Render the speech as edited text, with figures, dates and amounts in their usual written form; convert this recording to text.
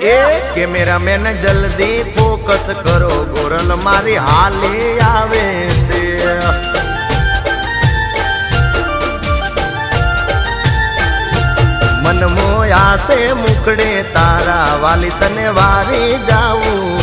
એ cameraman જલ્દી focus કરો, ગોરલ મારી હાલી આવે છે. મન મોયા છે મુખડે તારા, વાલી તને વારી જાવું